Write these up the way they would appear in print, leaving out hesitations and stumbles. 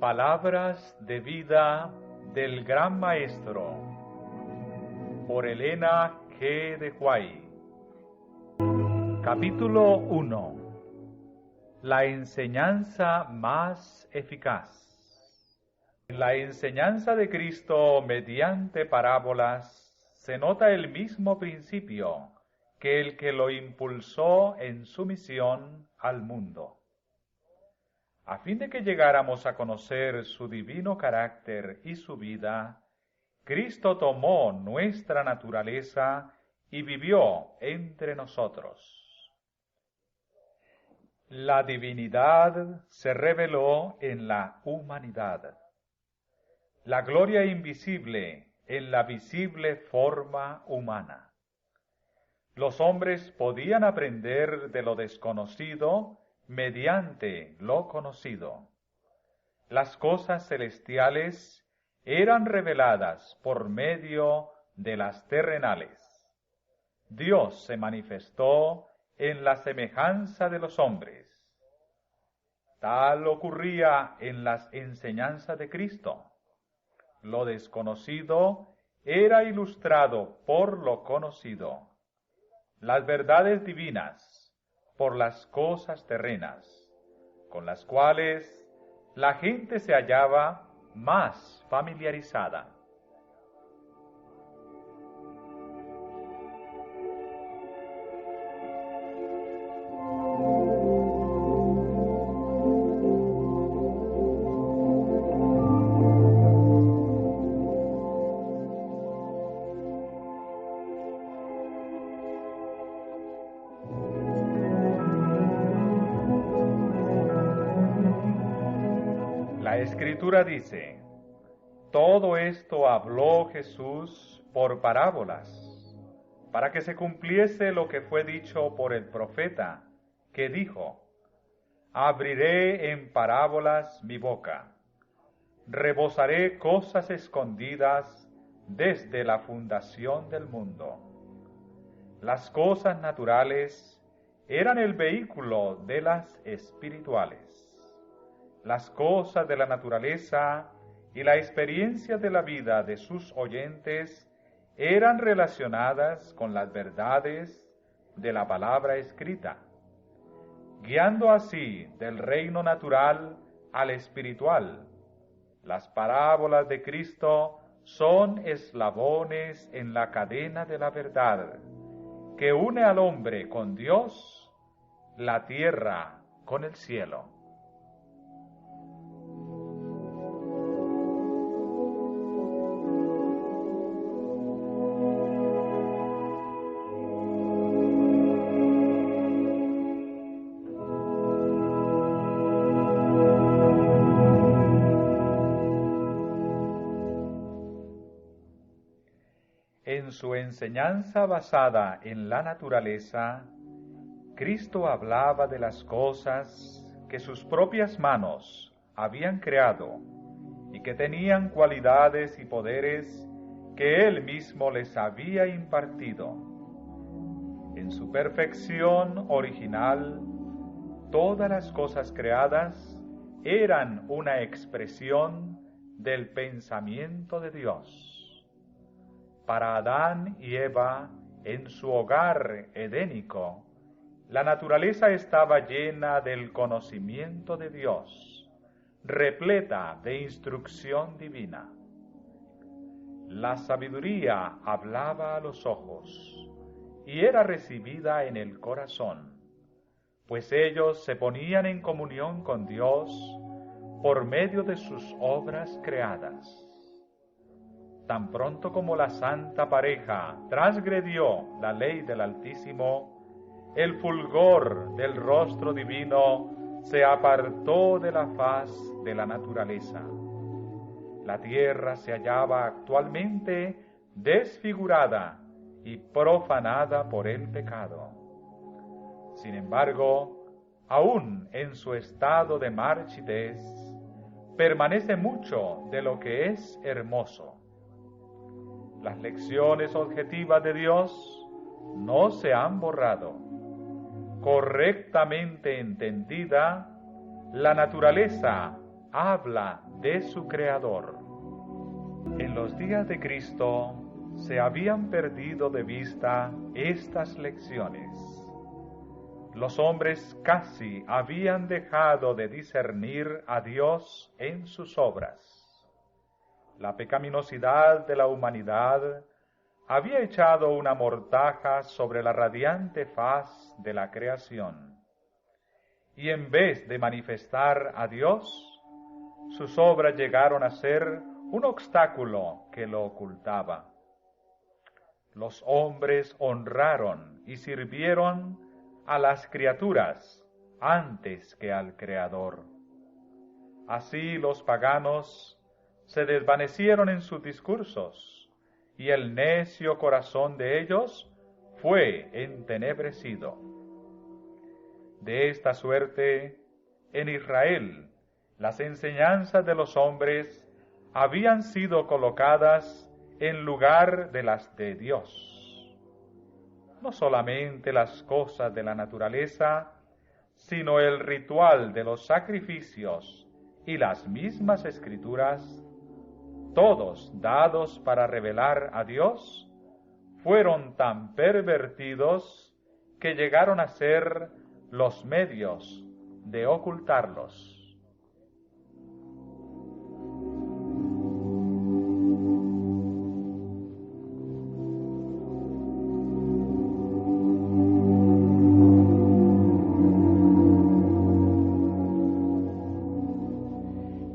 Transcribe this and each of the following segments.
Palabras de vida del Gran Maestro, por Elena G. de Huay. Capítulo 1. La enseñanza más eficaz. En la enseñanza de Cristo mediante parábolas se nota el mismo principio que el que lo impulsó en su misión al mundo. A fin de que llegáramos a conocer su divino carácter y su vida, Cristo tomó nuestra naturaleza y vivió entre nosotros. La divinidad se reveló en la humanidad. La gloria invisible en la visible forma humana. Los hombres podían aprender de lo desconocido mediante lo conocido. Las cosas celestiales eran reveladas por medio de las terrenales. Dios se manifestó en la semejanza de los hombres. Tal ocurría en las enseñanzas de Cristo. Lo desconocido era ilustrado por lo conocido. Las verdades divinas por las cosas terrenas, con las cuales la gente se hallaba más familiarizada. La Escritura dice: todo esto habló Jesús por parábolas, para que se cumpliese lo que fue dicho por el profeta, que dijo: abriré en parábolas mi boca, rebosaré cosas escondidas desde la fundación del mundo. Las cosas naturales eran el vehículo de las espirituales. Las cosas de la naturaleza y la experiencia de la vida de sus oyentes eran relacionadas con las verdades de la palabra escrita, guiando así del reino natural al espiritual. Las parábolas de Cristo son eslabones en la cadena de la verdad, que une al hombre con Dios, la tierra con el cielo. En su enseñanza basada en la naturaleza, Cristo hablaba de las cosas que sus propias manos habían creado y que tenían cualidades y poderes que Él mismo les había impartido. En su perfección original, todas las cosas creadas eran una expresión del pensamiento de Dios. Para Adán y Eva, en su hogar edénico, la naturaleza estaba llena del conocimiento de Dios, repleta de instrucción divina. La sabiduría hablaba a los ojos y era recibida en el corazón, pues ellos se ponían en comunión con Dios por medio de sus obras creadas. Tan pronto como la santa pareja transgredió la ley del Altísimo, el fulgor del rostro divino se apartó de la faz de la naturaleza. La tierra se hallaba actualmente desfigurada y profanada por el pecado. Sin embargo, aún en su estado de marchitez, permanece mucho de lo que es hermoso. Las lecciones objetivas de Dios no se han borrado. Correctamente entendida, la naturaleza habla de su Creador. En los días de Cristo se habían perdido de vista estas lecciones. Los hombres casi habían dejado de discernir a Dios en sus obras. La pecaminosidad de la humanidad había echado una mortaja sobre la radiante faz de la creación. Y en vez de manifestar a Dios, sus obras llegaron a ser un obstáculo que lo ocultaba. Los hombres honraron y sirvieron a las criaturas antes que al Creador. Así los paganos se desvanecieron en sus discursos, y el necio corazón de ellos fue entenebrecido. De esta suerte, en Israel, las enseñanzas de los hombres habían sido colocadas en lugar de las de Dios. No solamente las cosas de la naturaleza, sino el ritual de los sacrificios y las mismas escrituras, todos dados para revelar a Dios, fueron tan pervertidos que llegaron a ser los medios de ocultarlos.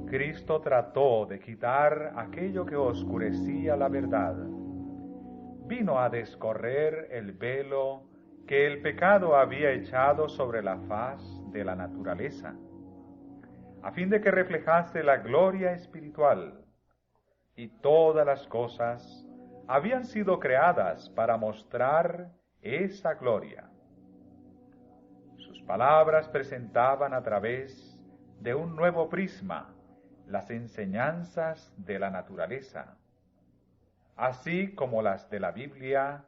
Cristo trató de quitar aquello que oscurecía la verdad. Vino a descorrer el velo que el pecado había echado sobre la faz de la naturaleza, a fin de que reflejase la gloria espiritual. Y todas las cosas habían sido creadas para mostrar esa gloria. Sus palabras presentaban a través de un nuevo prisma las enseñanzas de la naturaleza, así como las de la Biblia,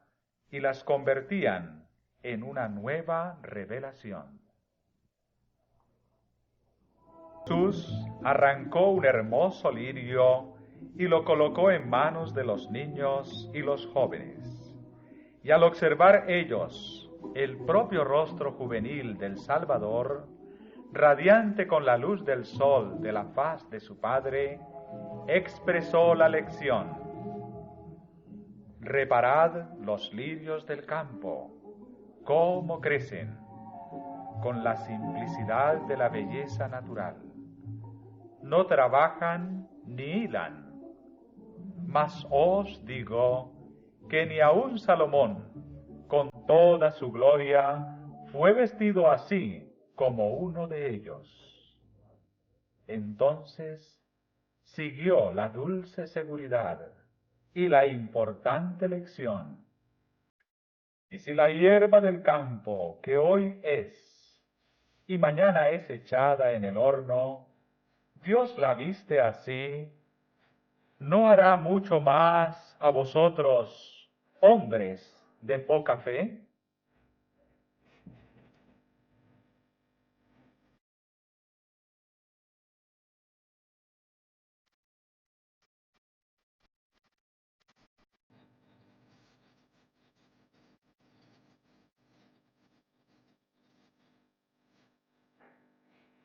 y las convertían en una nueva revelación. Jesús arrancó un hermoso lirio y lo colocó en manos de los niños y los jóvenes. Y al observar ellos el propio rostro juvenil del Salvador, radiante con la luz del sol de la faz de su Padre, expresó la lección: reparad los lirios del campo, cómo crecen, con la simplicidad de la belleza natural. No trabajan ni hilan, mas os digo que ni aun Salomón, con toda su gloria, fue vestido así como uno de ellos. Entonces siguió la dulce seguridad y la importante lección. Y si la hierba del campo, que hoy es y mañana es echada en el horno, Dios la viste así, ¿no hará mucho más a vosotros, hombres de poca fe?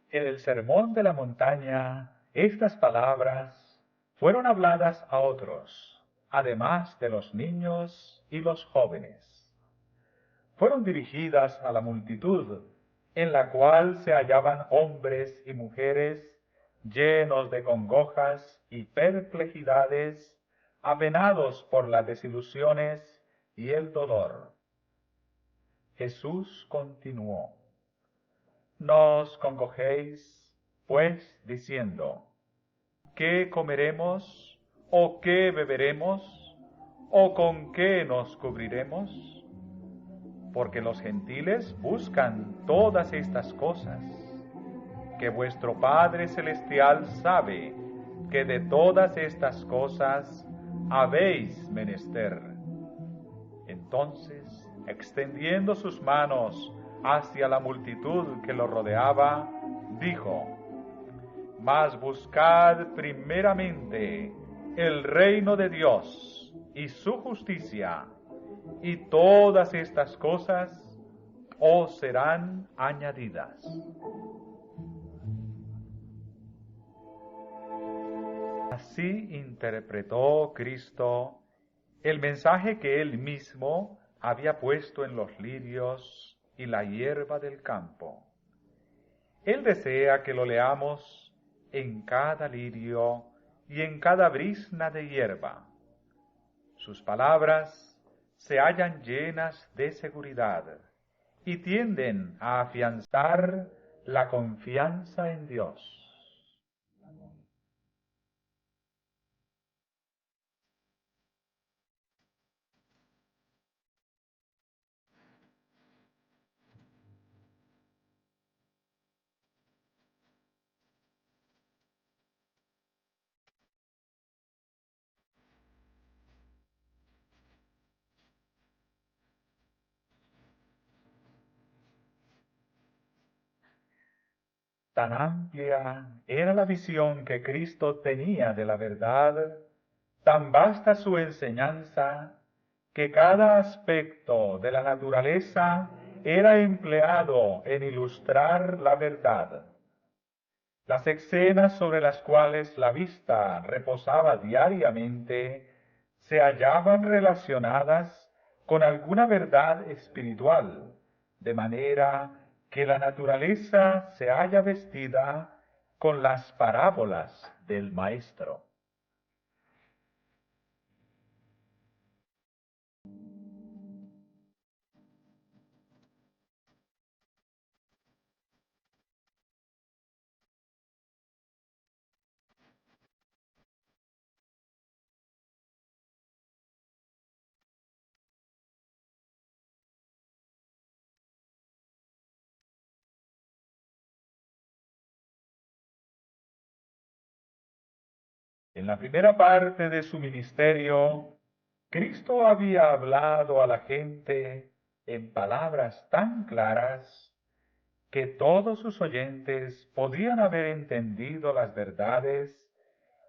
En el Sermón de la Montaña, estas palabras fueron habladas a otros, además de los niños y los jóvenes. Fueron dirigidas a la multitud, en la cual se hallaban hombres y mujeres llenos de congojas y perplejidades, apenados por las desilusiones y el dolor. Jesús continuó: no os congojéis, pues, diciendo: ¿qué comeremos? ¿O qué beberemos? ¿O con qué nos cubriremos? Porque los gentiles buscan todas estas cosas, que vuestro Padre Celestial sabe que de todas estas cosas habéis menester. Entonces, extendiendo sus manos hacia la multitud que lo rodeaba, dijo: Mas buscad primeramente el reino de Dios y su justicia, y todas estas cosas os serán añadidas. Así interpretó Cristo el mensaje que él mismo había puesto en los lirios y la hierba del campo. Él desea que lo leamos en cada lirio y en cada brizna de hierba. Sus palabras se hallan llenas de seguridad y tienden a afianzar la confianza en Dios. Tan amplia era la visión que Cristo tenía de la verdad, tan vasta su enseñanza, que cada aspecto de la naturaleza era empleado en ilustrar la verdad. Las escenas sobre las cuales la vista reposaba diariamente se hallaban relacionadas con alguna verdad espiritual, de manera que la naturaleza se halla vestida con las parábolas del Maestro. En la primera parte de su ministerio, Cristo había hablado a la gente en palabras tan claras que todos sus oyentes podían haber entendido las verdades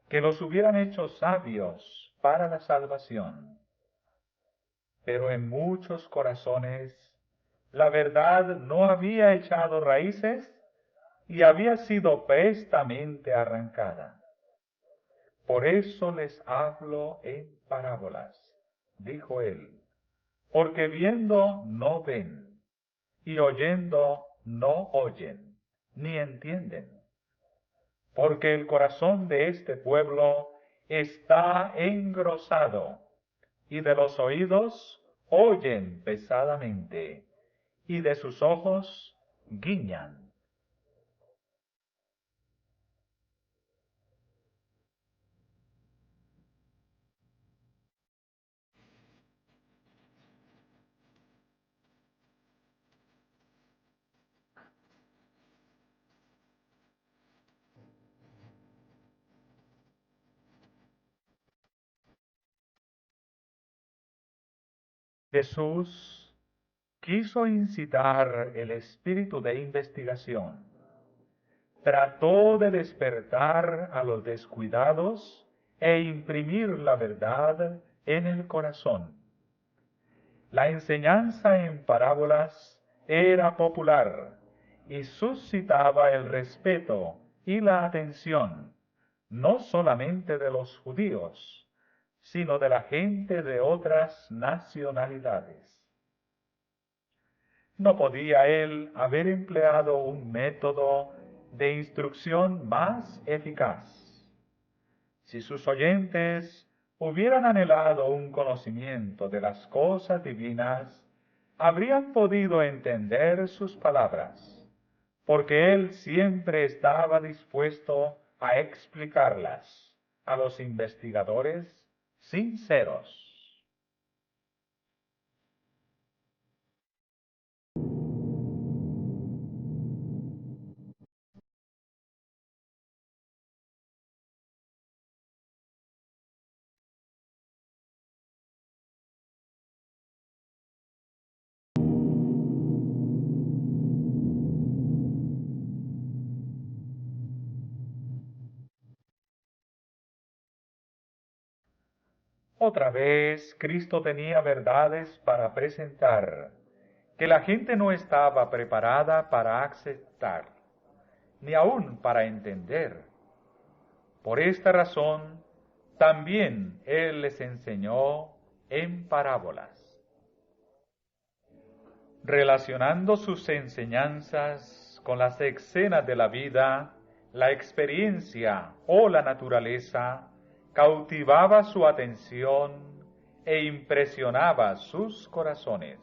que los hubieran hecho sabios para la salvación. Pero en muchos corazones la verdad no había echado raíces y había sido prestamente arrancada. Por eso les hablo en parábolas, dijo él, porque viendo no ven, y oyendo no oyen, ni entienden. Porque el corazón de este pueblo está engrosado, y de los oídos oyen pesadamente, y de sus ojos guiñan. Jesús quiso incitar el espíritu de investigación. Trató de despertar a los descuidados e imprimir la verdad en el corazón. La enseñanza en parábolas era popular y suscitaba el respeto y la atención, no solamente de los judíos, sino de la gente de otras nacionalidades. ¿No podía él haber empleado un método de instrucción más eficaz? Si sus oyentes hubieran anhelado un conocimiento de las cosas divinas, habrían podido entender sus palabras, porque él siempre estaba dispuesto a explicarlas a los investigadores sinceros. Otra vez, Cristo tenía verdades para presentar, que la gente no estaba preparada para aceptar, ni aún para entender. Por esta razón, también Él les enseñó en parábolas. Relacionando sus enseñanzas con las escenas de la vida, la experiencia o la naturaleza cautivaba su atención e impresionaba sus corazones.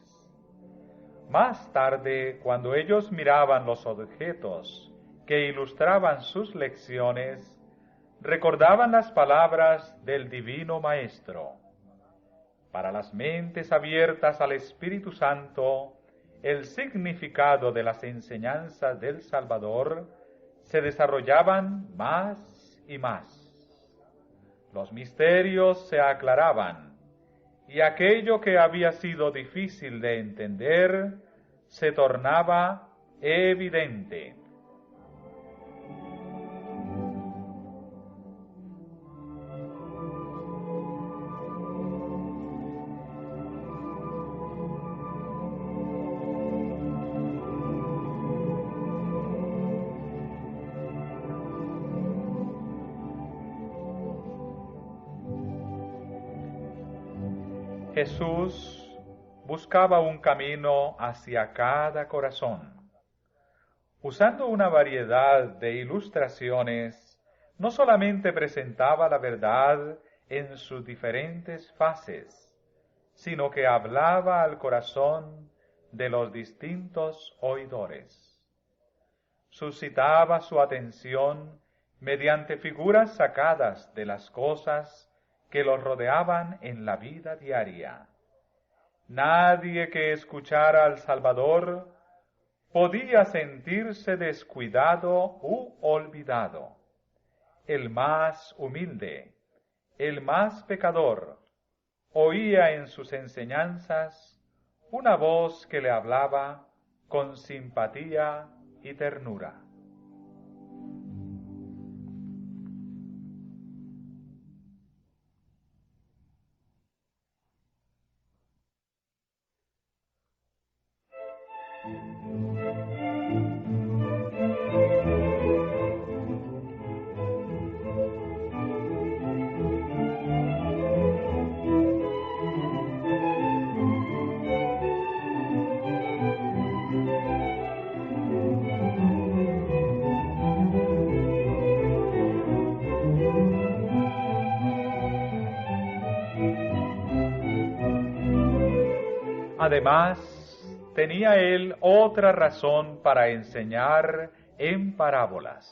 Más tarde, cuando ellos miraban los objetos que ilustraban sus lecciones, recordaban las palabras del Divino Maestro. Para las mentes abiertas al Espíritu Santo, el significado de las enseñanzas del Salvador se desarrollaban más y más. Los misterios se aclaraban, y aquello que había sido difícil de entender se tornaba evidente. Jesús buscaba un camino hacia cada corazón. Usando una variedad de ilustraciones, no solamente presentaba la verdad en sus diferentes fases, sino que hablaba al corazón de los distintos oidores. Suscitaba su atención mediante figuras sacadas de las cosas que los rodeaban en la vida diaria. Nadie que escuchara al Salvador podía sentirse descuidado u olvidado. El más humilde, el más pecador, oía en sus enseñanzas una voz que le hablaba con simpatía y ternura. Además, tenía él otra razón para enseñar en parábolas.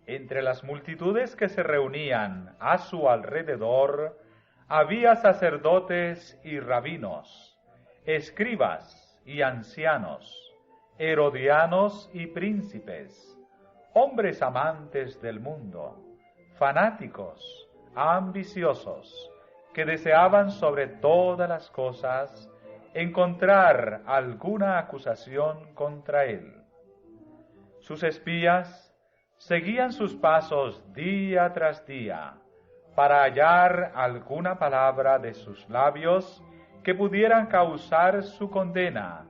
Entre las multitudes que se reunían a su alrededor, había sacerdotes y rabinos, escribas y ancianos, herodianos y príncipes, hombres amantes del mundo, fanáticos, ambiciosos, que deseaban sobre todas las cosas encontrar alguna acusación contra él. Sus espías seguían sus pasos día tras día para hallar alguna palabra de sus labios que pudieran causar su condena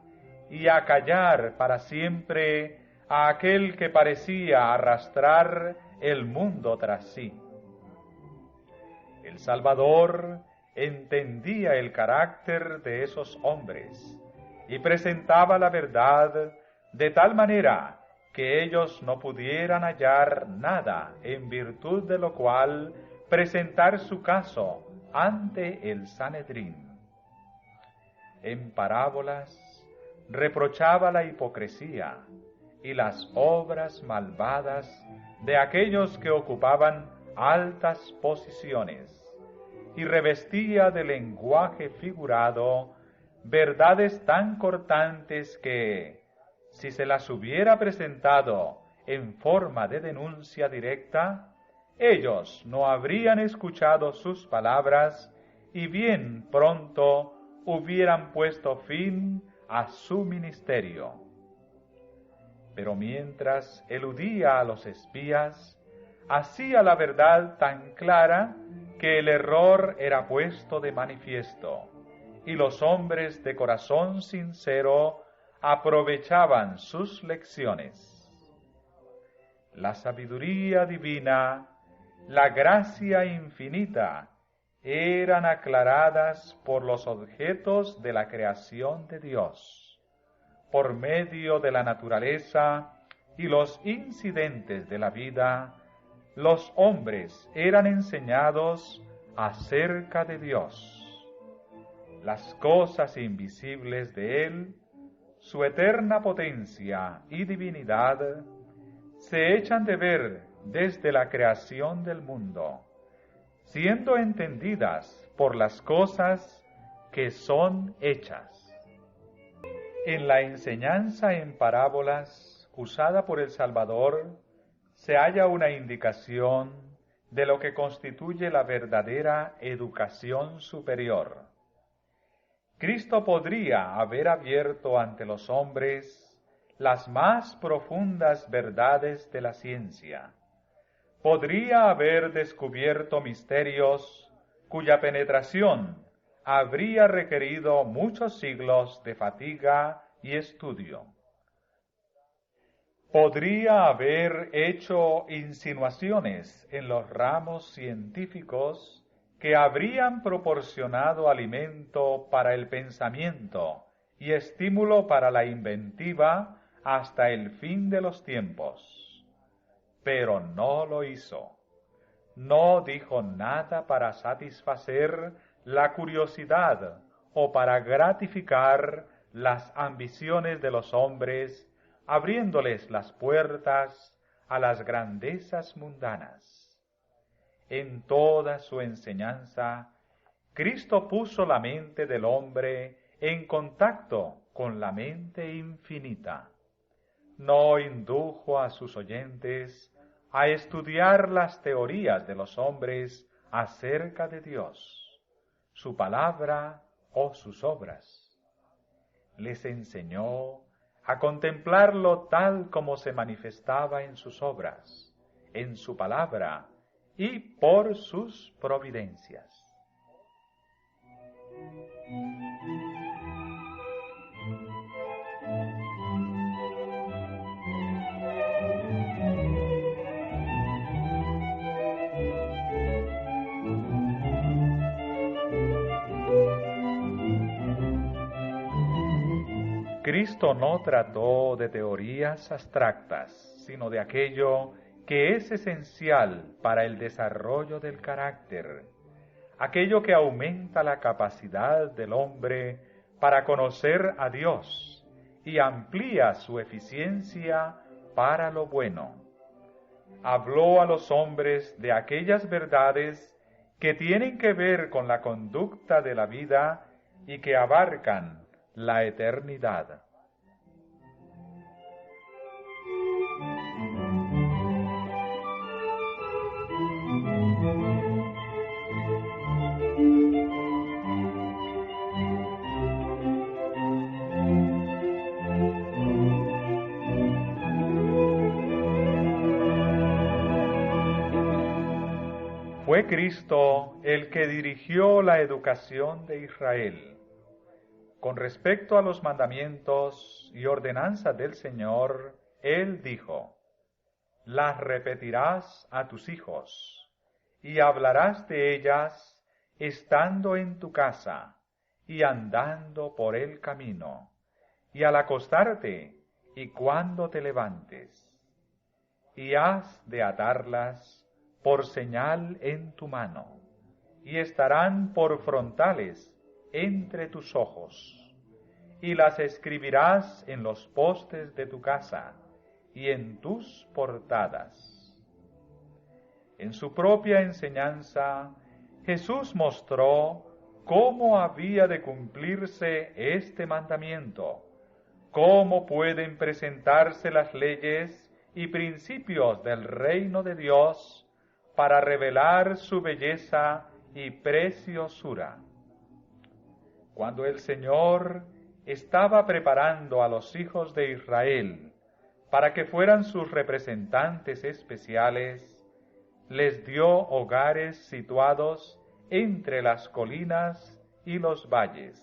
y acallar para siempre a aquel que parecía arrastrar el mundo tras sí. El Salvador entendía el carácter de esos hombres y presentaba la verdad de tal manera que ellos no pudieran hallar nada, en virtud de lo cual presentar su caso ante el Sanedrín. En parábolas reprochaba la hipocresía y las obras malvadas de aquellos que ocupaban altas posiciones, y revestía de lenguaje figurado verdades tan cortantes que, si se las hubiera presentado en forma de denuncia directa, ellos no habrían escuchado sus palabras y bien pronto hubieran puesto fin a su ministerio. Pero mientras eludía a los espías, hacía la verdad tan clara que el error era puesto de manifiesto, y los hombres de corazón sincero aprovechaban sus lecciones. La sabiduría divina, la gracia infinita, eran aclaradas por los objetos de la creación de Dios, por medio de la naturaleza y los incidentes de la vida. Los hombres eran enseñados acerca de Dios, las cosas invisibles de Él, su eterna potencia y divinidad, se echan de ver desde la creación del mundo, siendo entendidas por las cosas que son hechas. En la enseñanza en parábolas usada por el Salvador se halla una indicación de lo que constituye la verdadera educación superior. Cristo podría haber abierto ante los hombres las más profundas verdades de la ciencia. Podría haber descubierto misterios cuya penetración habría requerido muchos siglos de fatiga y estudio. Podría haber hecho insinuaciones en los ramos científicos que habrían proporcionado alimento para el pensamiento y estímulo para la inventiva hasta el fin de los tiempos. Pero no lo hizo. No dijo nada para satisfacer la curiosidad o para gratificar las ambiciones de los hombres, abriéndoles las puertas a las grandezas mundanas. En toda su enseñanza, Cristo puso la mente del hombre en contacto con la mente infinita. No indujo a sus oyentes a estudiar las teorías de los hombres acerca de Dios, su palabra o sus obras. Les enseñó a contemplarlo tal como se manifestaba en sus obras, en su palabra y por sus providencias. Cristo no trató de teorías abstractas, sino de aquello que es esencial para el desarrollo del carácter, aquello que aumenta la capacidad del hombre para conocer a Dios y amplía su eficiencia para lo bueno. Habló a los hombres de aquellas verdades que tienen que ver con la conducta de la vida y que abarcan la eternidad. Fue Cristo el que dirigió la educación de Israel. Con respecto a los mandamientos y ordenanzas del Señor, Él dijo: las repetirás a tus hijos, y hablarás de ellas estando en tu casa, y andando por el camino, y al acostarte, y cuando te levantes. Y has de atarlas por señal en tu mano, y estarán por frontales entre tus ojos, y las escribirás en los postes de tu casa y en tus portadas. En su propia enseñanza, Jesús mostró cómo había de cumplirse este mandamiento, cómo pueden presentarse las leyes y principios del reino de Dios para revelar su belleza y preciosura. Cuando el Señor estaba preparando a los hijos de Israel para que fueran sus representantes especiales, les dio hogares situados entre las colinas y los valles.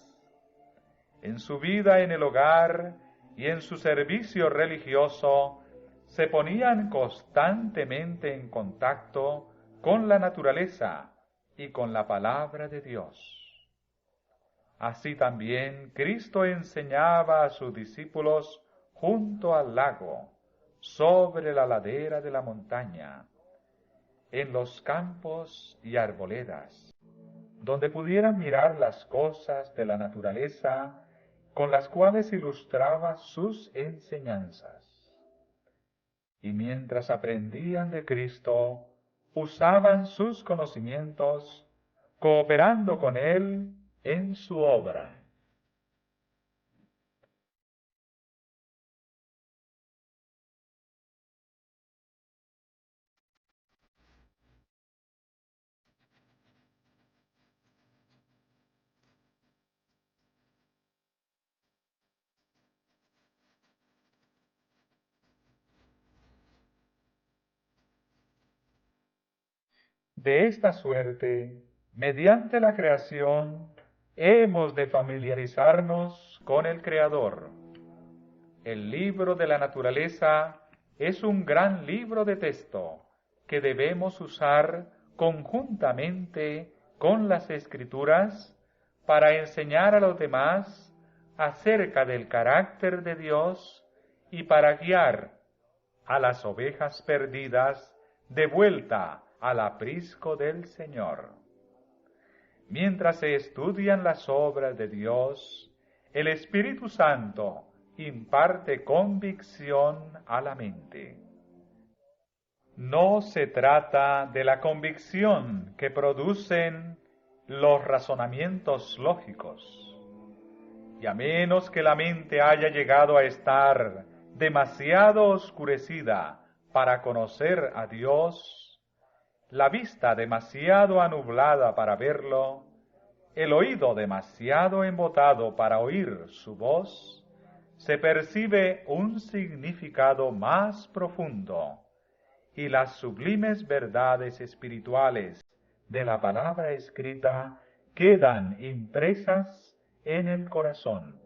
En su vida en el hogar y en su servicio religioso se ponían constantemente en contacto con la naturaleza y con la palabra de Dios. Así también Cristo enseñaba a sus discípulos junto al lago, sobre la ladera de la montaña, en los campos y arboledas, donde pudieran mirar las cosas de la naturaleza con las cuales ilustraba sus enseñanzas. Y mientras aprendían de Cristo, usaban sus conocimientos, cooperando con Él en su obra. De esta suerte, mediante la creación, hemos de familiarizarnos con el Creador. El libro de la naturaleza es un gran libro de texto que debemos usar conjuntamente con las Escrituras para enseñar a los demás acerca del carácter de Dios y para guiar a las ovejas perdidas de vuelta al aprisco del Señor. Mientras se estudian las obras de Dios, el Espíritu Santo imparte convicción a la mente. No se trata de la convicción que producen los razonamientos lógicos, y a menos que la mente haya llegado a estar demasiado oscurecida para conocer a Dios, la vista demasiado anublada para verlo, el oído demasiado embotado para oír su voz, se percibe un significado más profundo y las sublimes verdades espirituales de la palabra escrita quedan impresas en el corazón.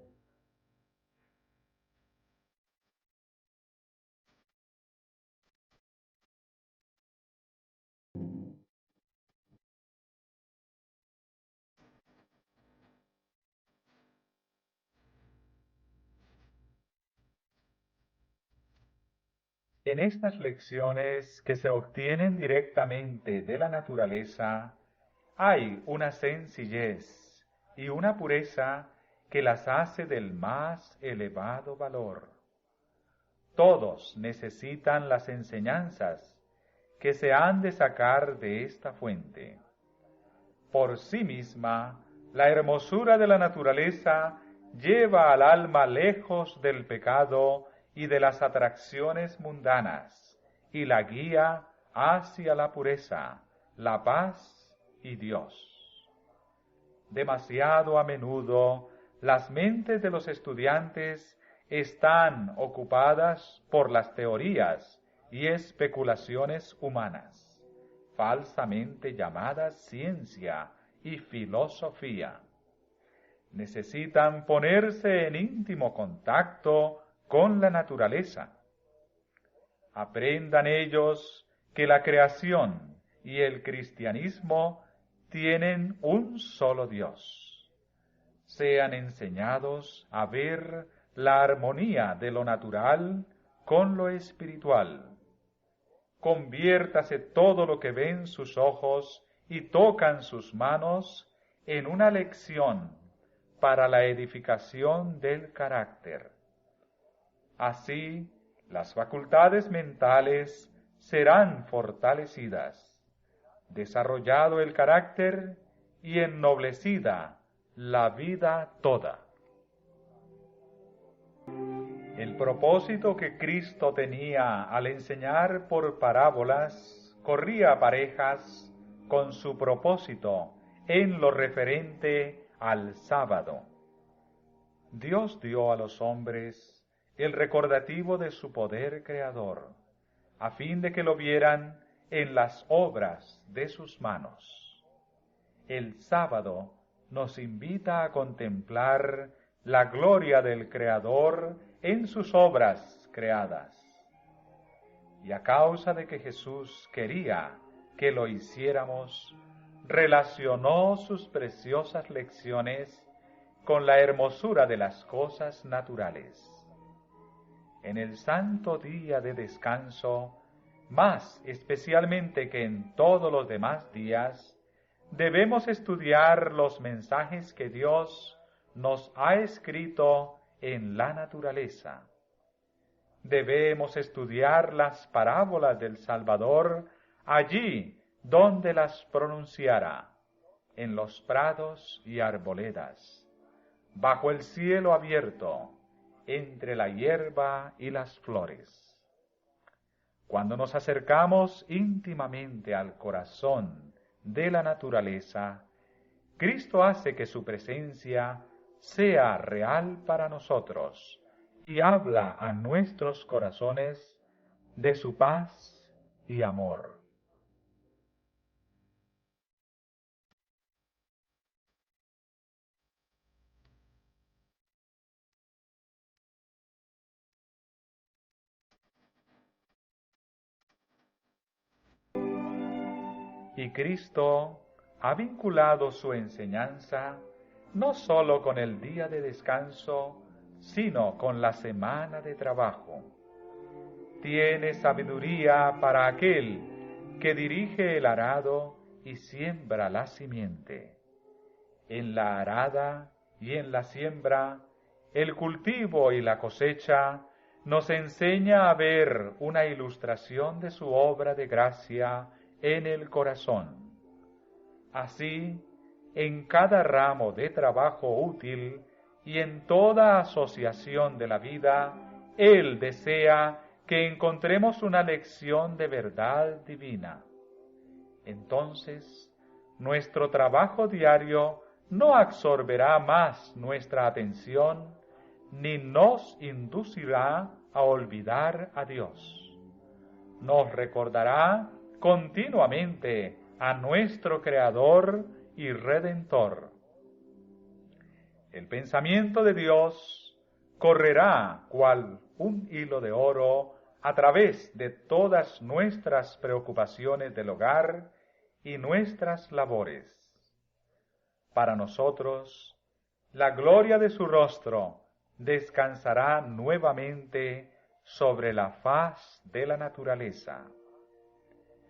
En estas lecciones que se obtienen directamente de la naturaleza, hay una sencillez y una pureza que las hace del más elevado valor. Todos necesitan las enseñanzas que se han de sacar de esta fuente. Por sí misma, la hermosura de la naturaleza lleva al alma lejos del pecado y de las atracciones mundanas, y la guía hacia la pureza, la paz y Dios. Demasiado a menudo, las mentes de los estudiantes están ocupadas por las teorías y especulaciones humanas, falsamente llamadas ciencia y filosofía. Necesitan ponerse en íntimo contacto con la naturaleza. Aprendan ellos que la creación y el cristianismo tienen un solo Dios. Sean enseñados a ver la armonía de lo natural con lo espiritual. Conviértase todo lo que ven sus ojos y tocan sus manos en una lección para la edificación del carácter. Así, las facultades mentales serán fortalecidas, desarrollado el carácter y ennoblecida la vida toda. El propósito que Cristo tenía al enseñar por parábolas corría a parejas con su propósito en lo referente al sábado. Dios dio a los hombres el recordativo de su poder creador, a fin de que lo vieran en las obras de sus manos. El sábado nos invita a contemplar la gloria del Creador en sus obras creadas. Y a causa de que Jesús quería que lo hiciéramos, relacionó sus preciosas lecciones con la hermosura de las cosas naturales. En el santo día de descanso, más especialmente que en todos los demás días, debemos estudiar los mensajes que Dios nos ha escrito en la naturaleza. Debemos estudiar las parábolas del Salvador allí donde las pronunciara, en los prados y arboledas, bajo el cielo abierto, entre la hierba y las flores. Cuando nos acercamos íntimamente al corazón de la naturaleza, Cristo hace que su presencia sea real para nosotros y habla a nuestros corazones de su paz y amor. Y Cristo ha vinculado su enseñanza no sólo con el día de descanso, sino con la semana de trabajo. Tiene sabiduría para aquel que dirige el arado y siembra la simiente. En la arada y en la siembra, el cultivo y la cosecha nos enseña a ver una ilustración de su obra de gracia en el corazón. Así, en cada ramo de trabajo útil y en toda asociación de la vida, Él desea que encontremos una lección de verdad divina. Entonces, nuestro trabajo diario no absorberá más nuestra atención, ni nos inducirá a olvidar a Dios. Nos recordará continuamente a nuestro Creador y Redentor. El pensamiento de Dios correrá cual un hilo de oro a través de todas nuestras preocupaciones del hogar y nuestras labores. Para nosotros, la gloria de su rostro descansará nuevamente sobre la faz de la naturaleza.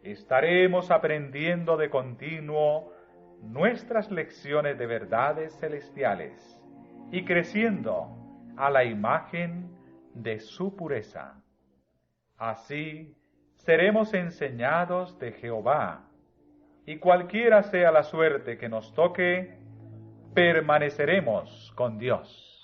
Estaremos aprendiendo de continuo nuestras lecciones de verdades celestiales y creciendo a la imagen de su pureza. Así seremos enseñados de Jehová, y cualquiera sea la suerte que nos toque, permaneceremos con Dios.